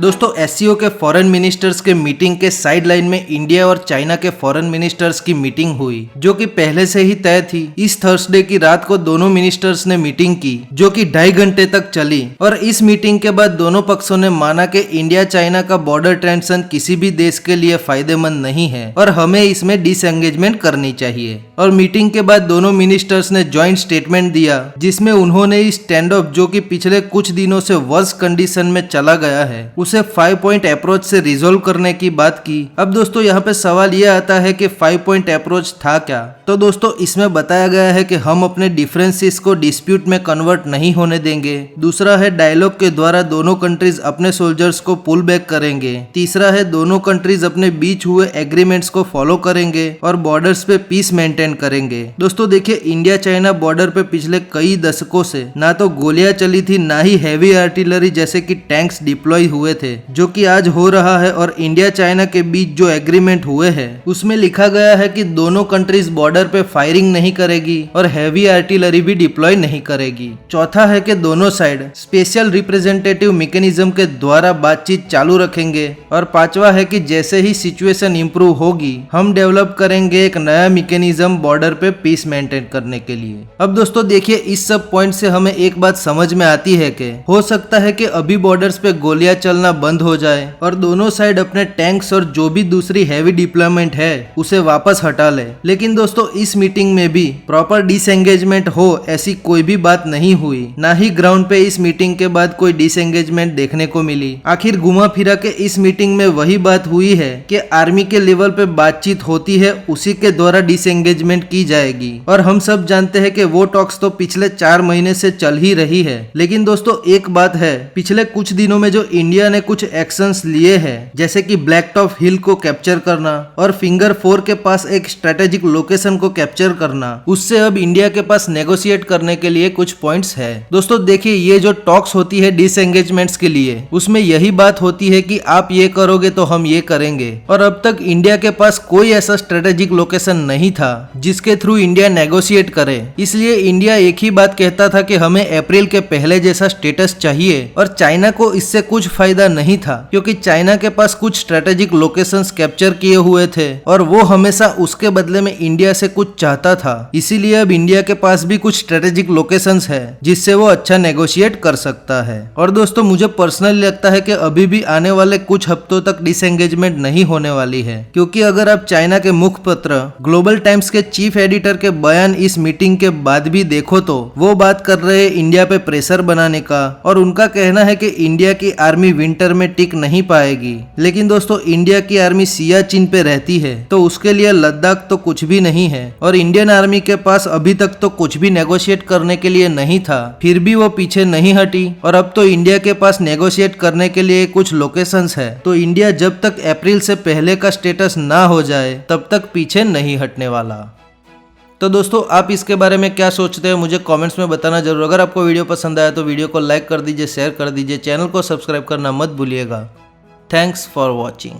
दोस्तों एससीओ के foreign ministers के मीटिंग के साइडलाइन में इंडिया और चाइना के फॉरेन मिनिस्टर्स की मीटिंग हुई, जो कि पहले से ही तय थी। इस थर्सडे की रात को दोनों मिनिस्टर्स ने मीटिंग की, जो कि 2.5 घंटे तक चली। और इस मीटिंग के बाद दोनों पक्षों ने माना कि इंडिया चाइना का बॉर्डर टेंशन किसी भी देश के लिए फायदेमंद नहीं है और हमें इसमें डिसएंगेजमेंट करनी चाहिए। और मीटिंग के बाद दोनों मिनिस्टर्स ने ज्वाइंट स्टेटमेंट दिया, जिसमें उन्होंने इस स्टैंड ऑफ, जो कि पिछले कुछ दिनों से वर्स्ट कंडीशन में चला गया है, उसे 5 पॉइंट अप्रोच से रिजोल्व करने की बात की। अब दोस्तों यहाँ पे सवाल यह आता है कि 5 पॉइंट अप्रोच था क्या? तो दोस्तों इसमें बताया गया है कि हम अपने डिफरेंसेस को डिस्प्यूट में कन्वर्ट नहीं होने देंगे। दूसरा है डायलॉग के द्वारा दोनों कंट्रीज अपने सोल्जर्स को पुल बैक करेंगे। तीसरा है दोनों कंट्रीज अपने बीच हुए एग्रीमेंट्स को फॉलो करेंगे और बॉर्डर्स पे पीस मेंटेन करेंगे। दोस्तों देखिए, इंडिया चाइना बॉर्डर पे पिछले कई दशकों से ना तो गोलियां चली थी, ना ही हैवी आर्टिलरी जैसे कि टैंक्स डिप्लॉय हुए थे, जो कि आज हो रहा है। और इंडिया चाइना के बीच जो एग्रीमेंट हुए हैं उसमें लिखा गया है कि दोनों कंट्रीज बॉर्डर पे फायरिंग नहीं करेगी और हैवी आर्टिलरी भी डिप्लॉय नहीं करेगी। चौथा है कि दोनों साइड स्पेशल रिप्रेजेंटेटिव मैकेनिज्म के द्वारा बातचीत चालू रखेंगे। और पांचवा है कि जैसे ही सिचुएशन इंप्रूव होगी हम डेवलप करेंगे एक नया मैकेनिज्म बॉर्डर पे पीस मेंटेन करने के लिए। अब दोस्तों देखिए, इस सब पॉइंट से हमें एक बात समझ में आती है कि हो सकता है कि अभी बॉर्डर्स पे गोलियां चलना बंद हो जाए और दोनों साइड अपने टैंक्स और जो भी दूसरी हैवी डिप्लॉयमेंट है उसे वापस हटा ले। लेकिन दोस्तों इस मीटिंग में भी प्रॉपर डिसएंगेजमेंट हो ऐसी कोई भी बात नहीं हुई, ना ही ग्राउंड पे इस मीटिंग के बाद कोई डिसएंगेजमेंट देखने को मिली। आखिर घुमा फिरा के इस मीटिंग में वही बात हुई है कि आर्मी के लेवल पे बातचीत होती है, उसी के द्वारा डिसएंगेजमेंट की जाएगी। और हम सब जानते हैं कि वो टॉक्स तो पिछले 4 महीने से चल ही रही है। लेकिन दोस्तों एक बात है, पिछले कुछ दिनों में जो इंडिया ने कुछ एक्शंस लिए हैं, जैसे कि ब्लैक टॉप हिल को कैप्चर करना और फिंगर 4 के पास एक स्ट्रेटेजिक लोकेशन को कैप्चर करना, उससे अब इंडिया के पास नेगोशिएट करने के लिए कुछ पॉइंट्स है। दोस्तों देखिए, ये जो टॉक्स होती है डिसएंगेजमेंट्स के लिए, उसमें यही बात होती है कि आप ये करोगे तो हम ये करेंगे। और अब तक इंडिया के पास कोई ऐसा स्ट्रेटेजिक लोकेशन नहीं था जिसके थ्रू इंडिया नेगोशिएट करे। इसलिए इंडिया एक ही बात कहता था कि हमें अप्रैल के पहले जैसा स्टेटस चाहिए। और चाइना को इससे कुछ फायदा नहीं था, क्योंकि चाइना के पास कुछ स्ट्रेटेजिक लोकेशंस कैप्चर किए हुए थे और वो हमेशा उसके बदले में इंडिया से कुछ चाहता था। इसीलिए अब इंडिया के पास भी कुछ स्ट्रेटेजिक लोकेशंस है जिससे वो अच्छा नेगोशिएट कर सकता है। और दोस्तों मुझे पर्सनली लगता है कि अभी भी आने वाले कुछ हफ्तों तक डिसएंगेजमेंट नहीं होने वाली है, क्योंकि अगर आप चाइना के मुखपत्र ग्लोबल टाइम्स के चीफ एडिटर के बयान इस मीटिंग के बाद भी देखो तो वो बात कर रहे हैं इंडिया पे प्रेशर बनाने का। और उनका कहना है कि इंडिया की आर्मी विंटर में टिक नहीं पाएगी। लेकिन दोस्तों इंडिया की आर्मी सियाचिन पे रहती है, तो उसके लिए लद्दाख तो कुछ भी नहीं है। और इंडियन आर्मी के पास अभी तक तो कुछ भी नेगोशिएट करने के लिए नहीं था, फिर भी वो पीछे नहीं हटी। और अब तो इंडिया के पास नेगोशिएट करने के लिए कुछ लोकेशंस है, तो इंडिया जब तक अप्रैल से पहले का स्टेटस ना हो जाए तब तक पीछे नहीं हटने वाला। तो दोस्तों आप इसके बारे में क्या सोचते हैं मुझे कमेंट्स में बताना जरूर। अगर आपको वीडियो पसंद आया तो वीडियो को लाइक कर दीजिए, शेयर कर दीजिए, चैनल को सब्सक्राइब करना मत भूलिएगा। Thanks for watching.